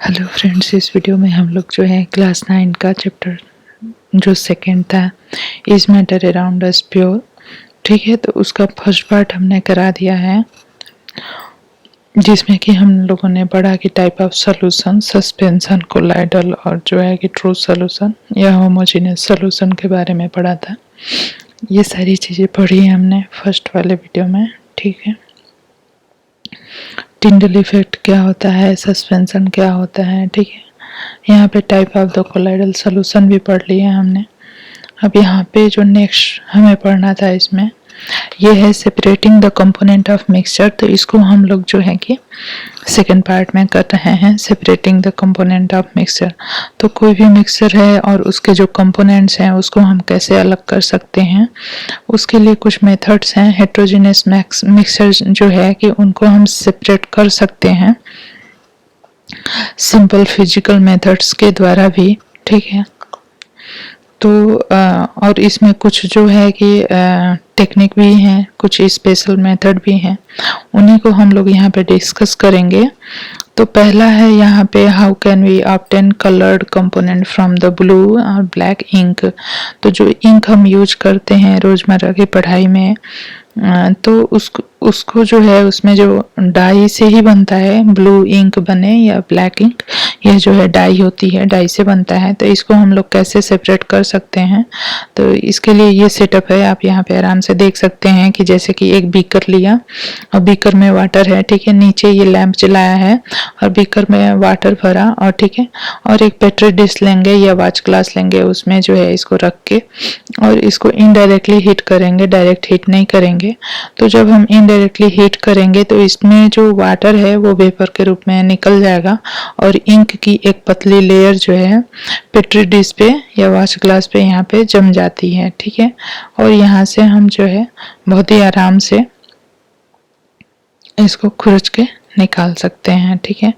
Hello friends, इस video में हम लोग जो है क्लास 9 का चैप्टर जो सेकंड था is matter around us pure, ठीक है। तो उसका फर्स्ट पार्ट हमने करा दिया है, जिसमें कि हम लोगों ने पढ़ा कि type of solution, suspension, colloidal और जो है कि ट्रू सॉल्यूशन या होमोजेनियस सॉल्यूशन के बारे में पढ़ा था। ये सारी चीज़ें पढ़ी है हमने फर्स्ट वाले वीडियो में, ठीक है। टिंडल इफेक्ट क्या होता है, सस्पेंशन क्या होता है, ठीक है। यहाँ पे type of the colloidal solution भी पढ़ लिया हमने। अब यहाँ पे जो नेक्स्ट हमें पढ़ना था इसमें ये है separating the component of mixture. तो इसको हम लोग जो है कि सेकेंड पार्ट में कर रहे हैं, separating the component of mixture. तो कोई भी मिक्सचर है और उसके जो कंपोनेंट्स हैं उसको हम कैसे अलग कर सकते हैं, उसके लिए कुछ मेथड्स हैं। हेट्रोजेनियस मिक्सचर जो है कि उनको हम सेपरेट कर सकते हैं सिंपल फिजिकल मेथड्स के द्वारा भी, ठीक है। तो और इसमें कुछ जो है कि टेक्निक भी हैं, कुछ स्पेशल मेथड भी हैं, उन्हीं को हम लोग यहाँ पे डिस्कस करेंगे। तो पहला है यहाँ पे how can we obtain coloured component from the blue और ब्लैक इंक। तो जो इंक हम यूज करते हैं रोजमर्रा की पढ़ाई में, तो उसको जो है उसमें जो डाई से ही बनता है, ब्लू इंक बने या ब्लैक इंक, यह जो है डाई होती है, डाई से बनता है। तो इसको हम लोग कैसे सेपरेट कर सकते हैं, तो इसके लिए ये सेटअप है। आप यहाँ पे आराम से देख सकते हैं कि जैसे कि एक बीकर लिया और बीकर में वाटर है, ठीक है। नीचे ये लैंप जलाया है और बीकर में वाटर भरा, और ठीक है, और एक पेट्री डिश लेंगे या वाच ग्लास लेंगे, उसमें जो है इसको रख के और इसको इनडायरेक्टली हीट करेंगे, डायरेक्ट हीट नहीं करेंगे। तो जब हम इनडायरेक्टली हीट करेंगे तो इसमें जो वाटर है वो वेपर के रूप में निकल जाएगा और इंक की एक पतली लेयर जो है पेट्री डिश पे या वाच ग्लास पे यहाँ पे जम जाती है, ठीक है। और यहाँ से हम जो है बहुत ही आराम से इसको खुरच के निकाल सकते हैं, ठीक है।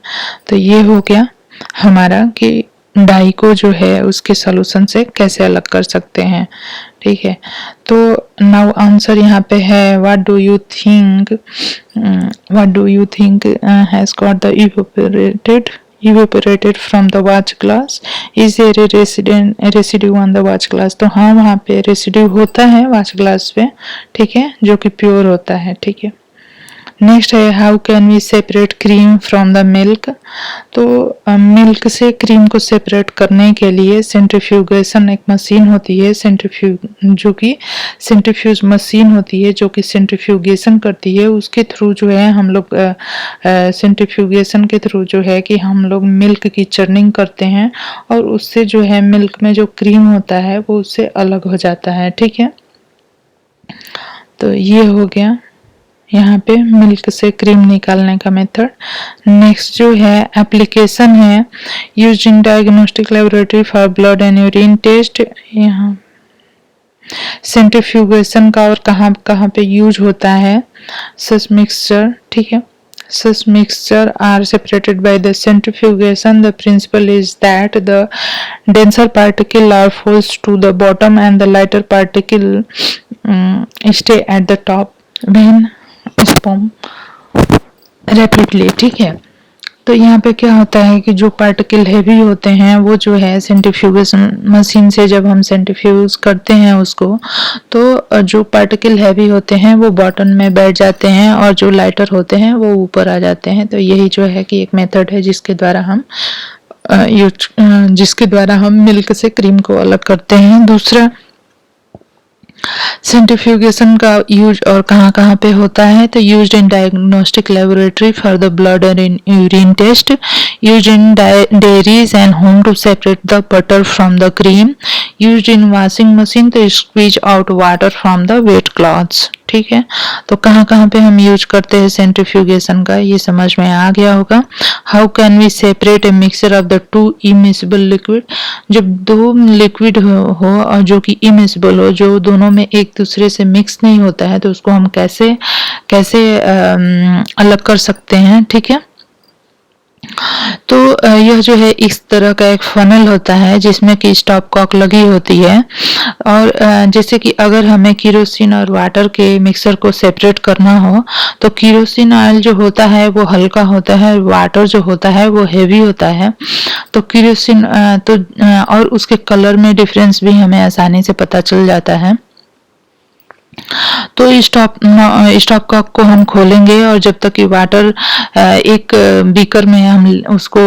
तो ये हो गया हमारा कि डाई को जो है उसके सॉल्यूशन से कैसे अलग कर सकते हैं, ठीक है। तो नाउ आंसर यहाँ पे है what do you think has got the evaporated from the watch glass, is there a residue on the watch glass। तो हाँ, वहाँ पे रेसिड्यू होता है watch glass पे, ठीक है, जो कि प्योर होता है, ठीक है। नेक्स्ट है how can we separate cream from the milk. तो मिल्क से क्रीम को सेपरेट करने के लिए सेंट्रीफ्यूगेशन एक मशीन होती है, जो कि सेंट्रीफ्यूज मशीन होती है, जो कि सेंट्रीफ्यूगेशन करती है। उसके थ्रू जो है हम लोग सेंट्रीफ्यूगेशन के थ्रू जो है कि हम लोग मिल्क की चर्निंग करते हैं और उससे जो है मिल्क में जो क्रीम होता है वो उससे अलग हो जाता है, ठीक है। तो ये हो गया यहाँ पे मिल्क से क्रीम निकालने का मेथड। नेक्स्ट जो है एप्लीकेशन है used in diagnostic laboratory for blood and urine test. यहाँ सेंट्रीफ्यूगेशन का और कहाँ पे यूज होता है, सच मिक्सचर, ठीक है। Such mixture are separated by the centrifugation. The principle is that the denser particle are forced to the bottom and the lighter particle stay at the top when spun rapidly, ठीक है। तो यहाँ पे क्या होता है कि जो पार्टिकल हैवी होते हैं वो जो है सेंट्रीफ्यूगेशन मशीन से जब हम सेंट्रीफ्यूज करते हैं उसको, तो जो पार्टिकल हैवी होते हैं वो बॉटम में बैठ जाते हैं और जो लाइटर होते हैं वो ऊपर आ जाते हैं। तो यही जो है कि एक मेथड है जिसके द्वारा हम मिल्क से क्रीम को अलग करते हैं। दूसरा सेंट्रीफ्यूगेशन का यूज और कहाँ पे होता है, तो used in diagnostic laboratory for the blood and urine test, used in dairies and home to separate the butter from the cream, used in washing machine to squeeze out water from the wet clothes, ठीक है। तो कहाँ पे हम use करते हैं centrifugation का, ये समझ में आ गया होगा। How can we separate a mixture of the two immiscible liquid. जब दो लिक्विड हो और जो कि इमिसिबल हो, जो दोनों में एक दूसरे से मिक्स नहीं होता है, तो उसको हम कैसे अलग कर सकते हैं, ठीक है। तो यह जो है इस तरह का एक फनल होता है जिसमें कि स्टॉप कॉक लगी होती है। और जैसे कि अगर हमें केरोसिन और वाटर के मिक्सर को सेपरेट करना हो तो केरोसिन ऑयल जो होता है वो हल्का होता है, वाटर जो होता है वो हेवी होता है। तो केरोसिन और उसके कलर में डिफरेंस भी हमें आसानी से पता चल जाता है। तो स्टॉप कॉक को हम खोलेंगे और जब तक कि वाटर एक बीकर में हम उसको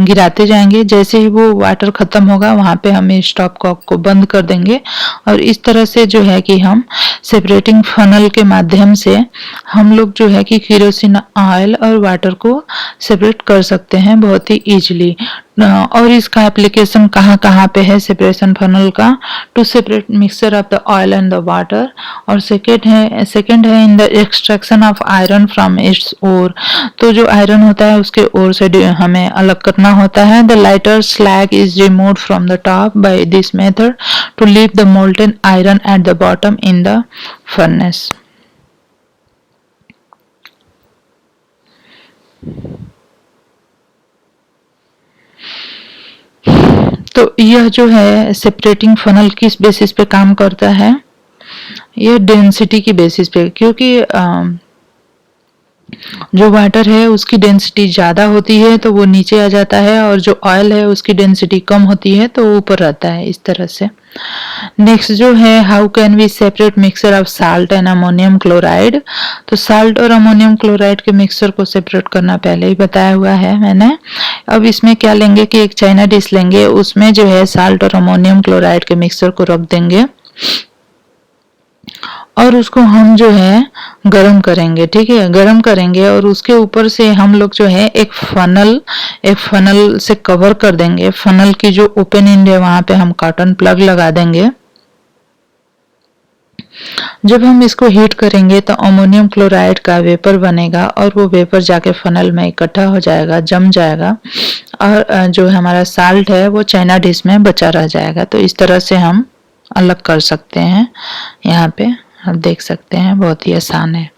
गिराते जाएंगे। जैसे ही वो वाटर खत्म होगा वहां पे हम स्टॉप कॉक को बंद कर देंगे और इस तरह से जो है कि हम सेपरेटिंग फनल के माध्यम से हम लोग जो है कि केरोसिन ऑयल और वाटर को सेपरेट कर सकते हैं बहुत ही इजीली। और इसका एप्लीकेशन कहाँ कहाँ पे है सेपरेशन फनल का, to separate mixture of the oil and the water. और सेकंड है in the extraction of iron from its ore. तो जो आयरन होता है उसके ओर से हमें अलग करना होता है। The lighter slag is removed from the top by this method to leave the molten iron at the bottom in the furnace. तो यह जो है सेपरेटिंग फनल किस बेसिस पे काम करता है, यह डेंसिटी की बेसिस पे, क्योंकि जो वाटर है उसकी डेंसिटी ज़्यादा होती है तो वो नीचे आ जाता है और जो ऑयल है उसकी डेंसिटी कम होती है तो वो ऊपर रहता है इस तरह से। नेक्स्ट जो है how can we separate mixture of salt and ammonium chloride. तो साल्ट और अमोनियम क्लोराइड के मिक्सचर को सेपरेट करना पहले ही बताया हुआ है मैंने। अब इसमें क्या लेंगे कि एक चाइना डिश लेंगे, उसमें जो है साल्ट और अमोनियम क्लोराइड के मिक्सचर को रख देंगे और उसको हम जो है गरम करेंगे। ठीक है, गरम करेंगे और उसके ऊपर से हम लोग जो है एक फनल से कवर कर देंगे। फनल की जो ओपन एंड है वहां पे हम कॉटन प्लग लगा देंगे। जब हम इसको हीट करेंगे तो अमोनियम क्लोराइड का वेपर बनेगा और वो वेपर जाके फनल में इकट्ठा हो जाएगा, जम जाएगा और जो हमारा साल्ट है वो चाइना डिश में बचा रह जाएगा। तो इस तरह से हम अलग कर सकते हैं। यहाँ पे आप देख सकते हैं बहुत ही आसान है।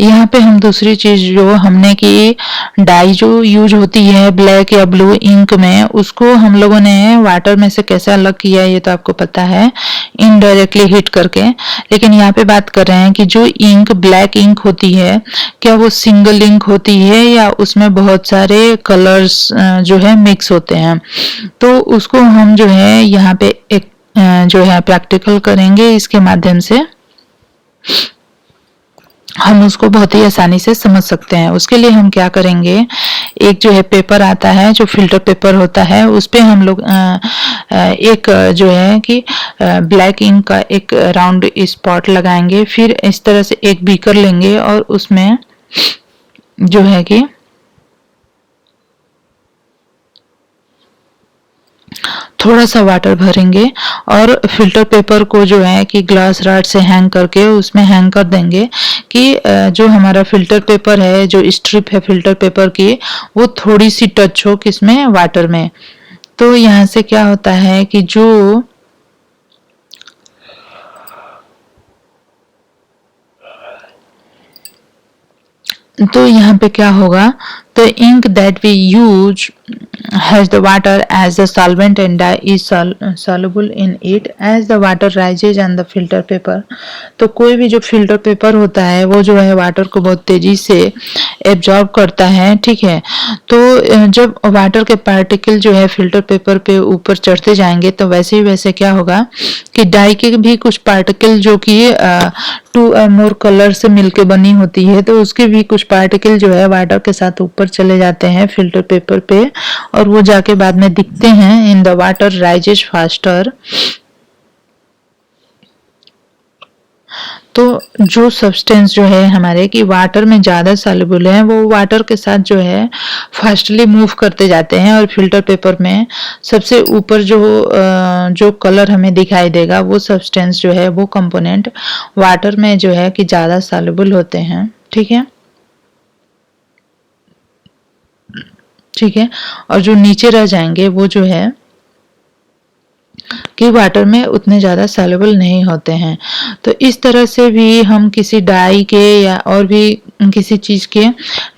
यहाँ पे हम दूसरी चीज जो हमने की डाई जो यूज होती है ब्लैक या ब्लू इंक में, उसको हम लोगों ने वाटर में से कैसे अलग किया ये तो आपको पता है, इनडायरेक्टली हीट करके। लेकिन यहाँ पे बात कर रहे हैं कि जो इंक ब्लैक इंक होती है क्या वो सिंगल इंक होती है या उसमें बहुत सारे कलर्स जो है मिक्स होते हैं। तो उसको हम जो है यहाँ पे एक जो है प्रैक्टिकल करेंगे, इसके माध्यम से हम उसको बहुत ही आसानी से समझ सकते हैं। उसके लिए हम क्या करेंगे, एक जो है पेपर आता है जो फिल्टर पेपर होता है, उस पे हम लोग एक जो है कि ब्लैक इंक का एक राउंड स्पॉट लगाएंगे। फिर इस तरह से एक बीकर लेंगे और उसमें जो है कि थोड़ा सा वाटर भरेंगे और फिल्टर पेपर को जो है कि ग्लास रॉड से हैंग करके उसमें हैंग कर देंगे कि जो हमारा फिल्टर पेपर है, जो स्ट्रिप है फिल्टर पेपर की, वो थोड़ी सी टच हो किसमें, वाटर में। तो यहाँ से क्या होता है कि तो यहाँ पे क्या होगा, the ink that we use has the water as the solvent and dye is soluble in it as the water rises on the filter paper। तो कोई भी जो फिल्टर पेपर होता है वो जो है वाटर को बहुत तेजी से एब्जॉर्ब करता है। ठीक है, तो जब वाटर के पार्टिकल जो है फिल्टर पेपर पे ऊपर चढ़ते जाएंगे तो वैसे ही वैसे क्या होगा कि डाई के भी कुछ पार्टिकल जो कि 2 और मोर कलर से मिलके बनी होती है, तो उसके भी कुछ पार्टिकल जो है वाटर के साथ ऊपर चले जाते हैं फिल्टर पेपर पे और वो जाके बाद में दिखते हैं in the water rises faster. तो जो सब्सटेंस जो है हमारे कि वाटर में ज़्यादा सॉल्युबल है वो वाटर के साथ जो है फास्टली मूव करते जाते हैं और फिल्टर पेपर में सबसे ऊपर जो कलर हमें दिखाई देगा वो सब्सटेंस जो है वो कंपोनेंट वाटर में जो है कि ज़्यादा सॉल्युबल होते हैं। ठीक है, ठीक है, और जो नीचे रह जाएंगे वो जो है कि वाटर में उतने ज़्यादा सॉल्युबल नहीं होते हैं। तो इस तरह से भी हम किसी डाई के या और भी किसी चीज़ के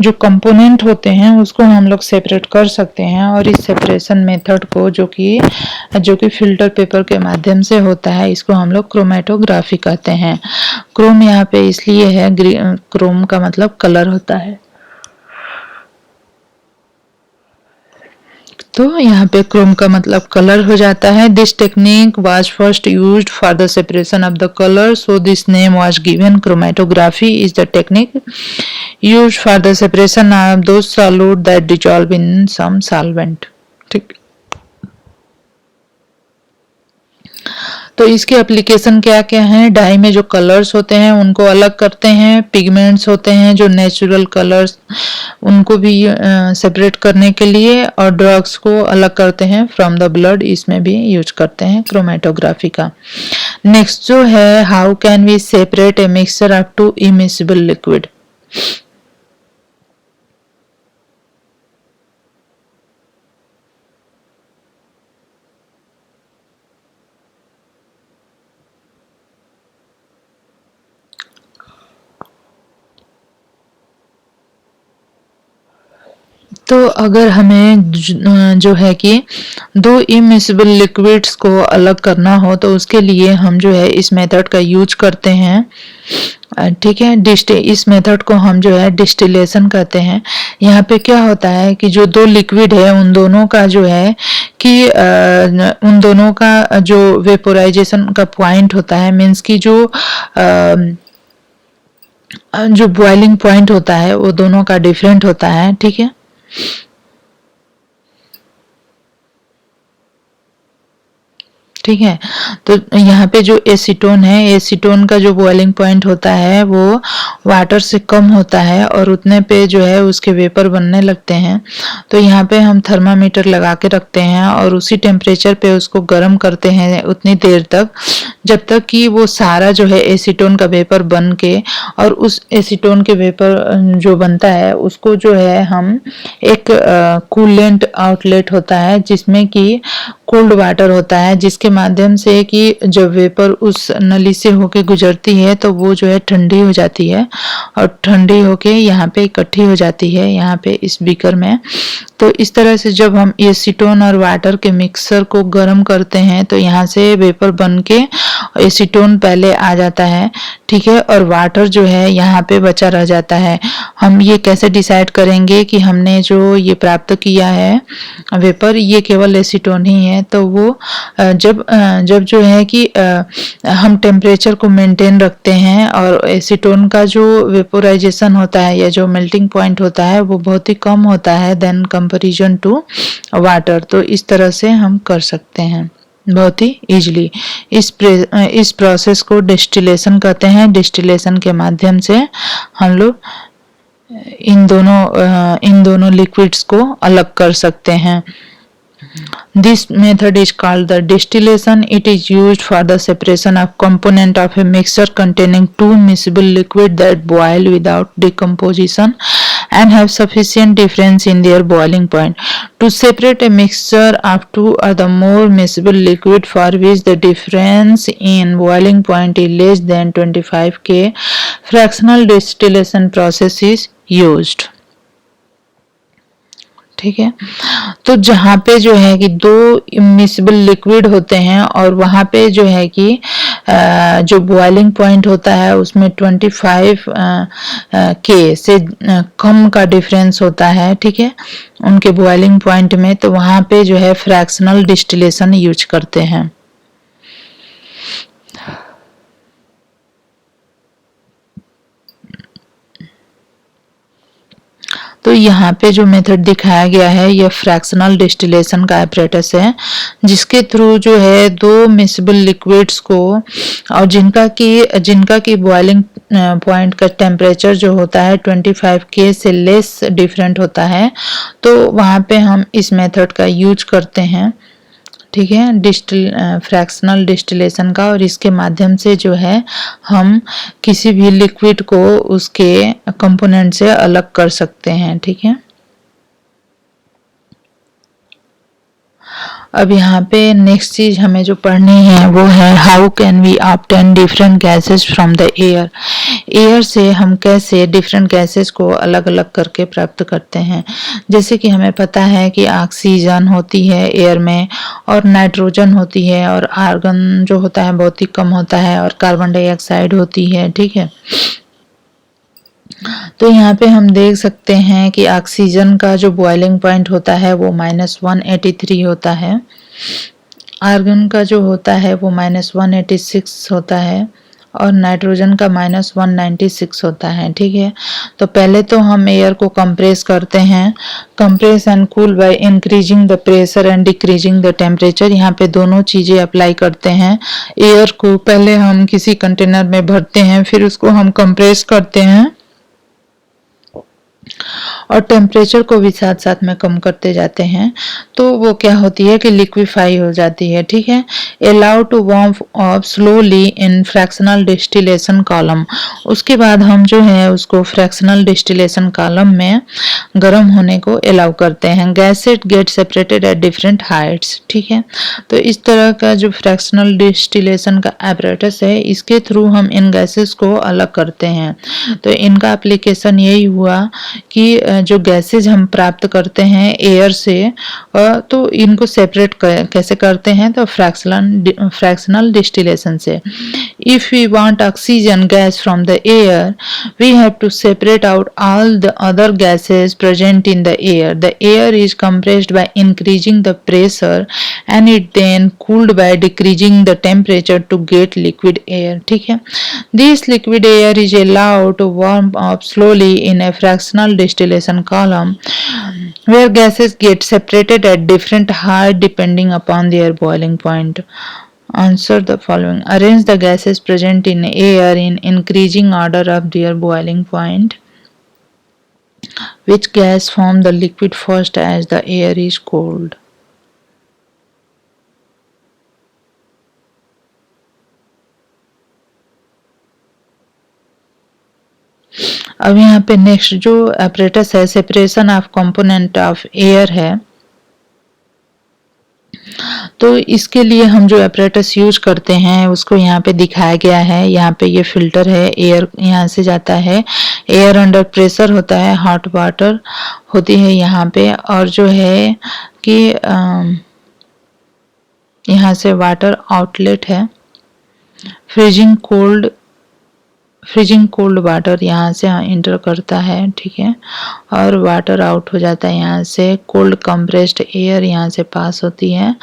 जो कंपोनेंट होते हैं उसको हम लोग सेपरेट कर सकते हैं। और इस सेपरेशन मेथड को जो कि फिल्टर पेपर के माध्यम से होता है, इसको हम लोग क्रोमेटोग्राफी कहते हैं। क्रोम यहाँ पे इसलिए है, क्रोम का मतलब कलर होता है। तो यहाँ पे क्रोम का मतलब कलर हो जाता है। This technique was first used for the separation of the colour, so this name was given. Chromatography is the technique used for the separation of those solute that dissolve in some solvent. ठीक, तो इसके application क्या क्या हैं? Die में जो colours होते हैं उनको अलग करते हैं, पिगमेंट्स होते हैं जो नेचुरल कलर्स उनको भी सेपरेट करने के लिए, और ड्रग्स को अलग करते हैं फ्रॉम द ब्लड, इसमें भी यूज करते हैं क्रोमेटोग्राफी का। नेक्स्ट जो है, how can we separate a mixture of two immiscible liquid. तो अगर हमें जो है कि दो इमिसिबल लिक्विड्स को अलग करना हो तो उसके लिए हम जो है इस मेथड का यूज करते हैं। ठीक है, इस मेथड को हम जो है डिस्टिलेशन कहते हैं। यहाँ पे क्या होता है कि जो दो लिक्विड है उन दोनों का जो है कि उन दोनों का जो वेपोराइजेशन का पॉइंट होता है, मीन्स की जो बॉइलिंग पॉइंट होता है वो दोनों का डिफरेंट होता है। ठीक है, ठीक है। तो यहाँ पे जो एसीटोन है, एसीटोन का जो बॉइलिंग पॉइंट होता है वो वाटर से कम होता है और उतने पे जो है उसके वेपर बनने लगते हैं। तो यहाँ पे हम थर्मामीटर लगा के रखते हैं और उसी टेम्परेचर पे उसको गर्म करते हैं उतनी देर तक जब तक कि वो सारा जो है एसीटोन का वेपर बन के, और उस एसीटोन के वेपर जो बनता है उसको जो है हम एक कूलेंट आउटलेट होता है जिसमें कि कोल्ड वाटर होता है, जिसके माध्यम से कि जब वेपर उस नली से होके गुजरती है तो वो जो है ठंडी हो जाती है और ठंडी होके यहाँ पे इकट्ठी हो जाती है यहाँ पे इस बीकर में। तो इस तरह से जब हम एसीटोन और वाटर के मिक्सर को गर्म करते हैं तो यहाँ से वेपर बन के एसीटोन पहले आ जाता है। ठीक है, और वाटर जो है यहाँ पे बचा रह जाता है। हम ये कैसे डिसाइड करेंगे कि हमने जो ये प्राप्त किया है वेपर ये केवल एसीटोन ही है? तो वो जब जो है कि हम टेम्परेचर को मेंटेन रखते हैं और एसीटोन का जो वेपोराइजेशन होता है या जो मेल्टिंग पॉइंट होता है वो बहुत ही कम होता है देन कंपैरिजन टू वाटर। तो इस तरह से हम कर सकते हैं बहुत ही इजीली। इस प्रोसेस को डिस्टिलेशन कहते हैं। डिस्टिलेशन के माध्यम से हम लोग इन दोनों लिक्विड्स को अलग कर सकते हैं। This method is called the distillation. It is used for the separation of component of a mixture containing two miscible liquid that boil without decomposition and have sufficient difference in their boiling point. To separate a mixture of two or the more miscible liquid for which the difference in boiling point is less than 25 K, fractional distillation process is used. ठीक है, तो जहाँ पे जो है कि दो immiscible liquid होते हैं और वहाँ पे जो है कि जो बॉइलिंग पॉइंट होता है उसमें 25 के से कम का डिफरेंस होता है। ठीक है, उनके बॉइलिंग पॉइंट में, तो वहाँ पे जो है फ्रैक्शनल डिस्टिलेशन यूज करते हैं। तो यहाँ पे जो मेथड दिखाया गया है यह फ्रैक्शनल डिस्टिलेशन का एपरेटस है जिसके थ्रू जो है दो मिसिबल लिक्विड्स को, और जिनका की बॉइलिंग पॉइंट का टेम्परेचर जो होता है 25 के से लेस डिफरेंट होता है, तो वहाँ पे हम इस मेथड का यूज करते हैं। ठीक है, फ्रैक्शनल डिस्टिलेशन का, और इसके माध्यम से जो है हम किसी भी लिक्विड को उसके कंपोनेंट से अलग कर सकते हैं। ठीक है, अब यहाँ पे नेक्स्ट चीज हमें जो पढ़नी है वो है how can we obtain different gases from the air. Air से हम कैसे डिफरेंट गैसेस को अलग अलग करके प्राप्त करते हैं। जैसे कि हमें पता है कि ऑक्सीजन होती है एयर में, और नाइट्रोजन होती है, और आर्गन जो होता है बहुत ही कम होता है, और कार्बन डाइऑक्साइड होती है। ठीक है, तो यहाँ पे हम देख सकते हैं कि ऑक्सीजन का जो बॉइलिंग पॉइंट होता है वो -183 होता है। आर्गन का जो होता है वो -186 होता है, और नाइट्रोजन का -196 होता है। ठीक है, तो पहले तो हम एयर को कंप्रेस करते हैं। Compress and cool bye increasing the pressure and decreasing the temperature. यहाँ पे दोनों चीजें अप्लाई करते हैं। एयर को पहले हम किसी कंटेनर में भरते हैं, फिर उसको हम कंप्रेस करते हैं, और टेम्परेचर को भी साथ साथ में कम करते जाते हैं, तो वो क्या होती है कि लिक्विफाई हो जाती है। ठीक है, allow to warm up slowly in fractional distillation column. उसके बाद हम जो है उसको फ्रैक्शनल डिस्टिलेशन कॉलम में गर्म होने को अलाउ करते हैं। Gases get separated at different Heights. ठीक है, तो इस तरह का जो फ्रैक्शनल डिस्टिलेशन का apparatus है, इसके थ्रू हम इन गैसेस को अलग करते हैं। तो इनका एप्लीकेशन यही हुआ कि जो गैसेज हम प्राप्त करते हैं एयर से, तो इनको सेपरेट कैसे करते हैं, तो फ्रैक्शनल डिस्टिलेशन से। If we want oxygen gas from the air, we have to separate out all the other gases present in the air. The air is compressed by increasing the pressure and it then cooled by decreasing the temperature to get liquid air. ठीक है, this liquid air is allowed to warm up slowly in a fractional distillation column where gases get separated at different height depending upon their boiling point. Answer the following. Arrange the gases present in air in increasing order of their boiling point. Which gas form the liquid first as the air is cooled? अब यहाँ पे next जो apparatus है, separation of component of air है, तो इसके लिए हम जो apparatus यूज करते हैं उसको यहाँ पे दिखाया गया है। यहाँ पे ये फिल्टर है, एयर यहाँ से जाता है, एयर अंडर प्रेशर होता है, हॉट वाटर होती है यहाँ पे, और जो है कि यहाँ से वाटर आउटलेट है। फ्रीजिंग कोल्ड वाटर यहाँ से इंटर करता है। ठीक है, और वाटर आउट हो जाता है यहाँ से। कोल्ड कंप्रेस्ड एयर यहाँ से पास होती है।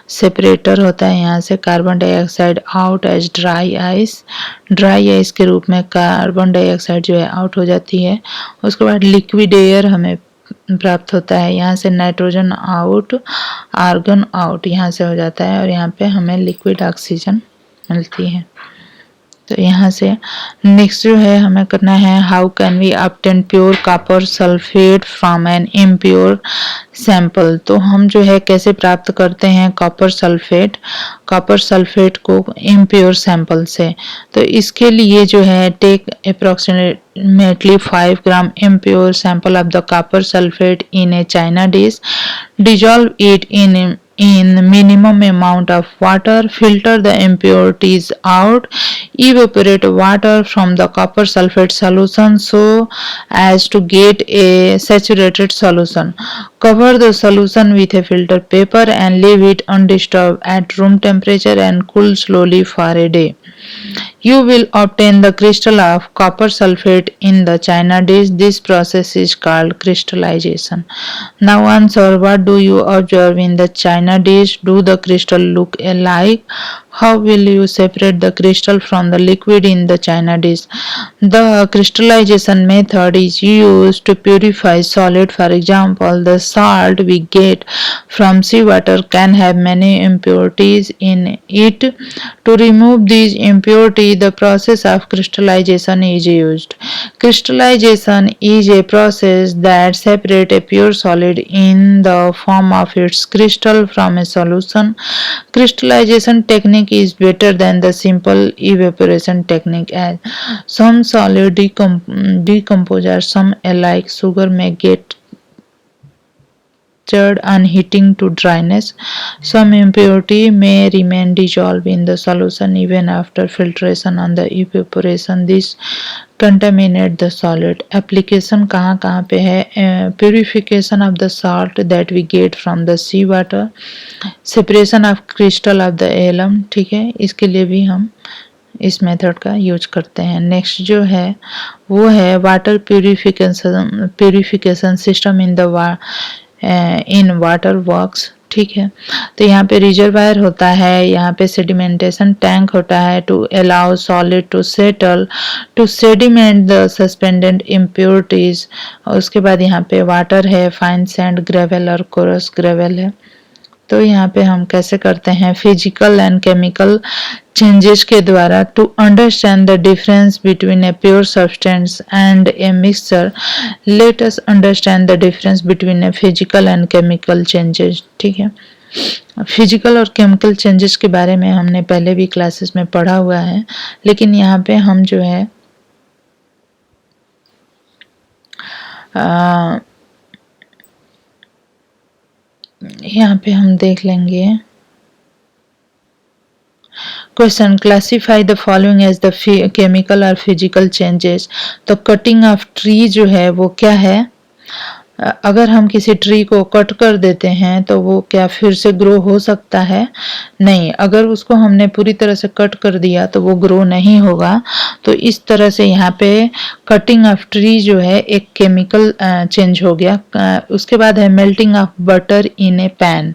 सेपरेटर होता है यहाँ से। Carbon dioxide out as dry ice. Dry ice के रूप में कार्बन डाइऑक्साइड जो है आउट हो जाती है। उसके बाद लिक्विड एयर हमें प्राप्त होता है। यहाँ से नाइट्रोजन आउट, आर्गन आउट यहाँ से हो जाता है, और यहाँ पे हमें लिक्विड ऑक्सीजन मिलती है। तो यहाँ से नेक्स्ट जो है हमें करना है, how can we obtain pure copper sulphate from an impure sample. तो हम जो है कैसे प्राप्त करते हैं कॉपर सल्फेट को इम्प्योर सैंपल से। तो इसके लिए जो है take approximately 5 gram impure sample of the copper sulfate in a china dish, dissolve it in minimum amount of water, filter the impurities out, evaporate water from the copper sulfate solution so as to get a saturated solution. Cover the solution with a filter paper and leave it undisturbed at room temperature and cool slowly for a day. You will obtain the crystal of copper sulfate in the china dish. This process is called crystallization. Now answer, what do you observe in the china dish? Do the crystal look alike? How will you separate the crystal from the liquid in the china dish? The crystallization method is used to purify solid. For example, the salt we get from seawater can have many impurities in it. To remove these impurities, the process of crystallization is used. Crystallization is a process that separates a pure solid in the form of its crystal from a solution. Crystallization technique is better than the simple evaporation technique, as some solid decompose, some alike sugar may get mixture on heating to dryness. Some impurity may remain dissolved in the solution even after filtration and the evaporation. This contaminate the solid. Application कहाँ पे है? Purification of the salt that we get from the sea water, separation of crystal of the alum. ठीक है, इसके लिए भी हम इस मेथड का यूज करते हैं। नेक्स्ट जो है वो है water purification system in water works. ठीक है, तो यहाँ पे रिजर्वायर होता है, यहाँ पे सेडिमेंटेशन टैंक होता है to allow solid to settle to sediment the suspended impurities. और उसके बाद यहाँ पे वाटर है, फाइन सैंड, ग्रेवल और कोरस ग्रेवल है। तो यहाँ पे हम कैसे करते हैं? फिजिकल एंड केमिकल चेंजेस के द्वारा to understand the difference between a pure substance and a mixture, let us understand the difference between a physical and chemical changes. ठीक है, फिजिकल और केमिकल चेंजेस के बारे में हमने पहले भी क्लासेस में पढ़ा हुआ है, लेकिन यहाँ पे हम जो है यहाँ पे हम देख लेंगे। Question, classify the following as the chemical और फिजिकल चेंजेस। तो कटिंग ऑफ ट्री जो है वो क्या है? अगर हम किसी ट्री को कट कर देते हैं तो वो क्या फिर से ग्रो हो सकता है? नहीं। अगर उसको हमने पूरी तरह से कट कर दिया तो वो ग्रो नहीं होगा। तो इस तरह से यहाँ पे कटिंग ऑफ ट्री जो है एक केमिकल चेंज हो गया। उसके बाद है melting of butter in A pan.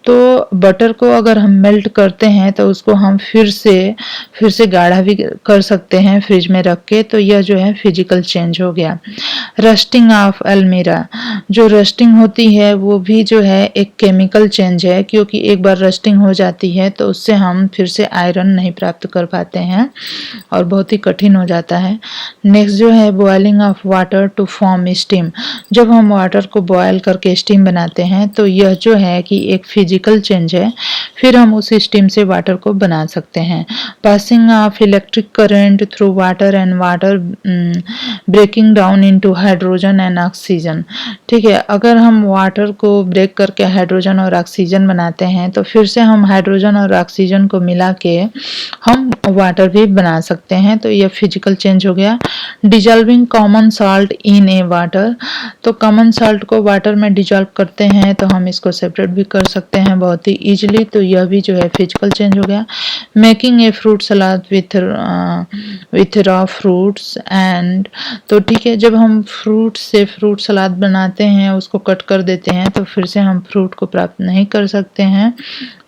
तो बटर को अगर हम मेल्ट करते हैं तो उसको हम फिर से गाढ़ा भी कर सकते हैं फ्रिज में रख के। तो यह जो है फिजिकल चेंज हो गया। रस्टिंग ऑफ अलमीरा, जो रस्टिंग होती है वो भी जो है एक केमिकल चेंज है, क्योंकि एक बार रस्टिंग हो जाती है तो उससे हम फिर से आयरन नहीं प्राप्त कर पाते हैं और बहुत ही कठिन हो जाता है। नेक्स्ट जो है boiling of water to form steam. जब हम वाटर को बॉयल करके स्टीम बनाते हैं तो यह जो है कि एक फिजिकल चेंज है, फिर हम उस स्टीम से वाटर को बना सकते हैं। Passing of electric current through water and water breaking down into hydrogen and oxygen. ठीक है, अगर हम वाटर को ब्रेक करके हाइड्रोजन और ऑक्सीजन बनाते हैं तो फिर से हम हाइड्रोजन और ऑक्सीजन को मिला के हम वाटर भी बना सकते हैं। तो यह फिजिकल चेंज हो गया। Dissolving common salt in A water, तो कॉमन सॉल्ट को वाटर में डिजॉल्व करते हैं तो हम इसको सेपरेट भी कर सकते हैं बहुत ही इजीली। तो यह भी जो है फिजिकल चेंज हो गया। Making a fruit salad with raw fruits and, तो ठीक है, जब हम फ्रूट से फ्रूट सलाद बनाते हैं, उसको कट कर देते हैं तो फिर से हम फ्रूट को प्राप्त नहीं कर सकते हैं।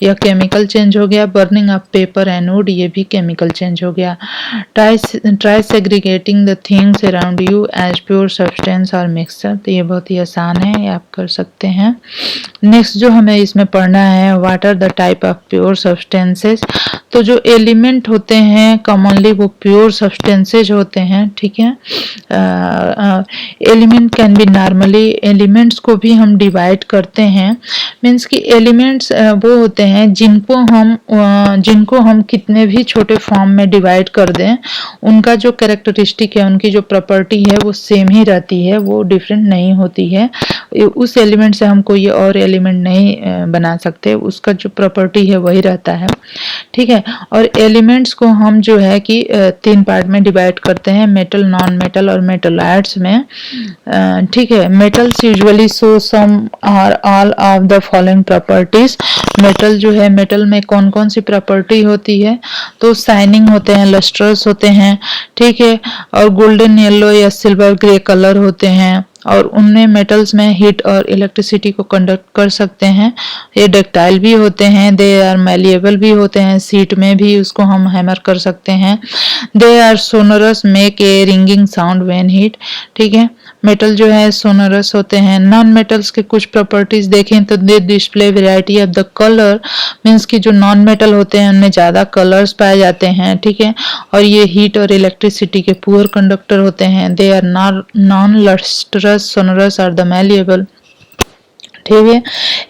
यह केमिकल चेंज हो गया। Burning of paper and wood, ये भी केमिकल चेंज हो गया। Try segregating the things around you as pure substance और मिक्सचर, तो ये बहुत ही आसान है, ये आप कर सकते हैं। नेक्स्ट जो हमें इसमें पढ़ना है, what are the type of pure substances. तो जो एलिमेंट होते हैं कॉमनली वो प्योर सब्सटेंसेज होते हैं। ठीक है, element can be normally, elements को भी हम डिवाइड करते हैं। मीन्स कि एलिमेंट्स वो होते हैं जिनको हम कितने भी छोटे फॉर्म में डिवाइड कर दें, उनका जो कैरेक्टरिस्टिक है, उनकी जो प्रॉपर्टी है वो सेम ही रहती है, वो डिफरेंट नहीं होती है। उस एलिमेंट से हम कोई और एलिमेंट नहीं बना सकते, उसका जो प्रॉपर्टी है वही रहता है। ठीक है, और एलिमेंट्स को हम जो है कि 3 पार्ट में डिवाइड करते हैं, मेटल, नॉन मेटल और मेटलाइट्स में। ठीक है, मेटल्स यूजुअली शो सम और all of the following properties. Metal जो है, मेटल में कौन कौन सी प्रॉपर्टी होती है? तो शाइनिंग होते हैं, लस्ट्रस होते हैं, ठीक है, और गोल्डन येलो या सिल्वर ग्रे कलर होते हैं, और उनमें मेटल्स में हीट और इलेक्ट्रिसिटी को कंडक्ट कर सकते हैं। ये डक्टाइल भी होते हैं, दे आर मैलिएबल भी होते हैं, सीट में भी उसको हम हैमर कर सकते हैं। They are sonorous, make a ringing sound when heat. ठीक है, मेटल जो है सोनरस होते हैं। नॉन मेटल्स के कुछ प्रॉपर्टीज देखें तो they display variety of the colour, means कि जो नॉन मेटल होते हैं उनमें ज्यादा कलर्स पाए जाते हैं। ठीक है, और ये हीट और इलेक्ट्रिसिटी के पुअर कंडक्टर होते हैं। They are non lustrous, sonorous or the malleable। ठीक है।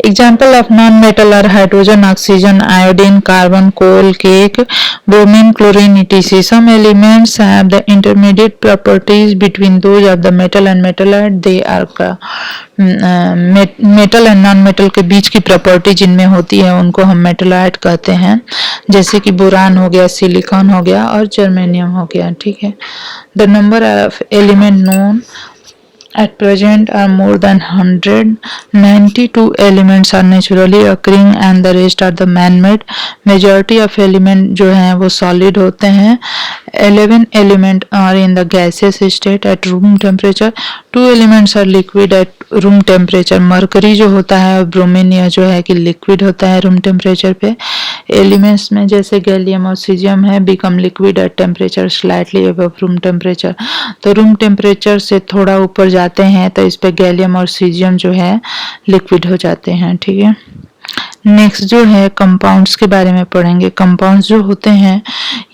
Example of non metal are hydrogen, oxygen, iodine, carbon, coal, coke, bromine, chlorine, etc. Some elements have the intermediate properties between those of the metal and metalloid. They are metal and non metal के बीच की property जिनमें होती है उनको हम metalloid कहते हैं, जैसे कि बोरान हो गया, सिलिकॉन हो गया और जर्मेनियम हो गया। ठीक है। The number of element known at present are more than 100. 92 elements are naturally occurring and the rest are the man-made. Majority of element जो हैं वो solid होते हैं। 11 element are in the gaseous state at room temperature. 2 elements are liquid at room temperature. Mercury जो होता है, bromine या जो है कि liquid होता है room temperature पे। एलिमेंट्स में जैसे गैलियम और सीजियम है, become liquid at temperature slightly above room temperature. तो रूम टेम्परेचर से थोड़ा ऊपर जाते हैं तो इस पे गैलियम और सीजियम जो है लिक्विड हो जाते हैं। ठीक है। नेक्स्ट जो है कंपाउंड्स के बारे में पढ़ेंगे। कंपाउंड्स जो होते हैं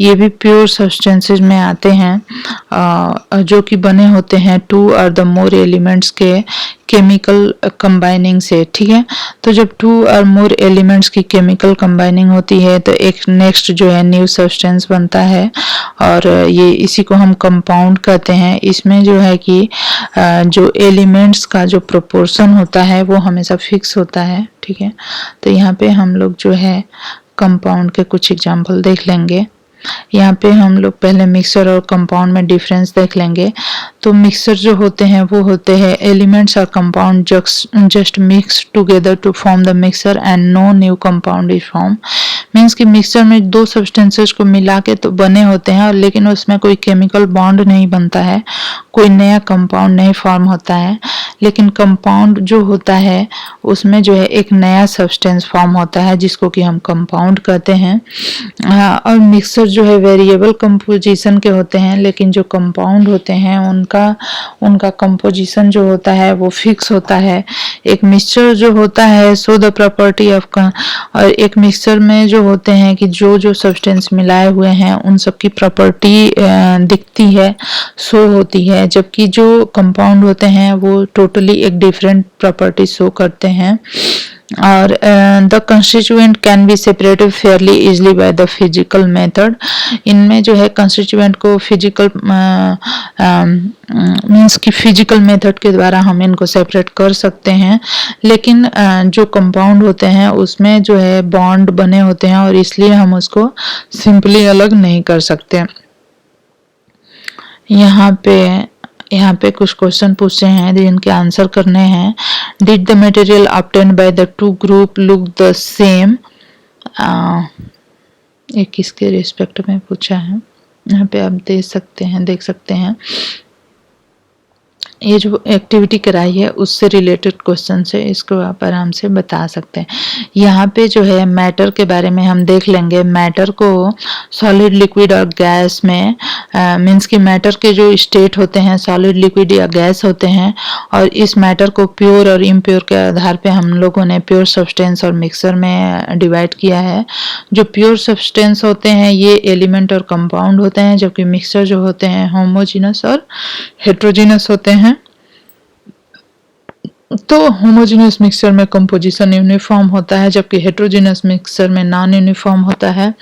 ये भी प्योर सब्सटेंसेस में आते हैं जो कि बने होते हैं 2 और द मोर एलिमेंट्स के केमिकल कंबाइनिंग से। ठीक है। तो जब 2 और मोर एलिमेंट्स की केमिकल कंबाइनिंग होती है तो एक नेक्स्ट जो है न्यू सब्सटेंस बनता है और ये इसी को हम कंपाउंड कहते हैं। इसमें जो है कि जो एलिमेंट्स का जो प्रोपोर्शन होता है वो हमेशा फिक्स होता है। ठीक है। तो यहाँ पे हम लोग जो है कंपाउंड के कुछ एग्जाम्पल देख लेंगे। यहाँ पे हम लोग पहले मिक्सर और कंपाउंड में डिफरेंस देख लेंगे। तो मिक्सर जो होते हैं वो होते हैं एलिमेंट्स और compound just mix together to form the mixture and no new compound is form. Means कि मिक्सर में दो सब्सटेंसेस को मिला के तो बने होते हैं और लेकिन उसमें कोई केमिकल बॉन्ड नहीं बनता है, कोई नया कंपाउंड नहीं फॉर्म होता है। लेकिन कंपाउंड जो होता है उसमें जो है एक नया सब्सटेंस फॉर्म होता है जिसको कि हम कंपाउंड कहते हैं। और मिक्सर जो है वेरिएबल कंपोजिशन के होते हैं, लेकिन जो कंपाउंड होते हैं उनका कंपोजिशन जो होता है वो फिक्स होता है। एक मिक्सचर जो होता है सो द प्रॉपर्टी ऑफ, और एक मिक्सचर में जो होते हैं कि जो सब्सटेंस मिलाए हुए हैं उन सब की प्रॉपर्टी दिखती है, शो होती है, जबकि जो कंपाउंड होते हैं वो टोटली एक डिफरेंट प्रॉपर्टी शो करते हैं। और the constituent can be separated Fairlie easily by the physical method. इनमें जो है कंस्टिट्यूएंट को फिजिकल मीन्स कि फिजिकल मेथड के द्वारा हम इनको सेपरेट कर सकते हैं। लेकिन जो कंपाउंड होते हैं उसमें जो है बॉन्ड बने होते हैं और इसलिए हम उसको सिंपली अलग नहीं कर सकते। यहाँ पे कुछ क्वेश्चन पूछे हैं जिनके आंसर करने हैं। Did the material obtained by the two group look the same. ये किसके रिस्पेक्ट में पूछा है, यहाँ पे आप देख सकते हैं ये जो एक्टिविटी कराई है उससे रिलेटेड क्वेश्चन है, इसको आप आराम से बता सकते हैं। यहाँ पे जो है मैटर के बारे में हम देख लेंगे। मैटर को सॉलिड, लिक्विड और गैस में मीन्स कि मैटर के जो स्टेट होते हैं सॉलिड, लिक्विड या गैस होते हैं, और इस मैटर को प्योर और इम्प्योर के आधार पे हम लोगों ने प्योर सब्सटेंस और मिक्सर में डिवाइड किया है। जो प्योर सब्सटेंस होते हैं ये एलिमेंट और कंपाउंड होते हैं, जबकि मिक्सर जो होते हैं होमोजीनस और हेट्रोजीनस होते हैं। तो होमोजेनियस मिक्सचर में कंपोजिशन यूनिफॉर्म होता है, जबकि हेट्रोजेनियस मिक्सचर में नॉन यूनिफॉर्म होता है।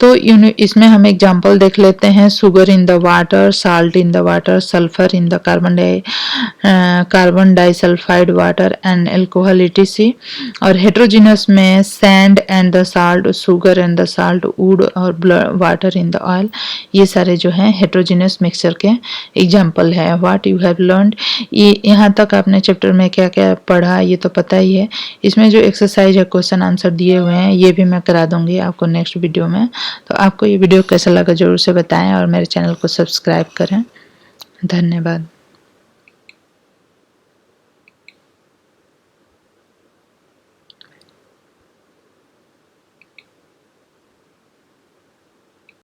तो इसमें हम एग्जांपल देख लेते हैं। Sugar in the water, salt in the water, sulphur in the carbon disulphide water and alcohol etc। और हेट्रोजेनियस में sand and the salt, sugar and the salt, would और वाटर इन द ऑयल। ये सारे जो हैं heterogeneous mixture के example है। What you have learned, यहाँ तक आपने चैप्टर में क्या क्या पढ़ा ये तो पता ही है। इसमें जो एक्सरसाइज है, क्वेश्चन आंसर दिए हुए हैं, ये भी मैं करा दूंगी आपको नेक्स्ट वीडियो में। तो आपको ये वीडियो कैसा लगा जरूर से बताएं और मेरे चैनल को सब्सक्राइब करें। धन्यवाद।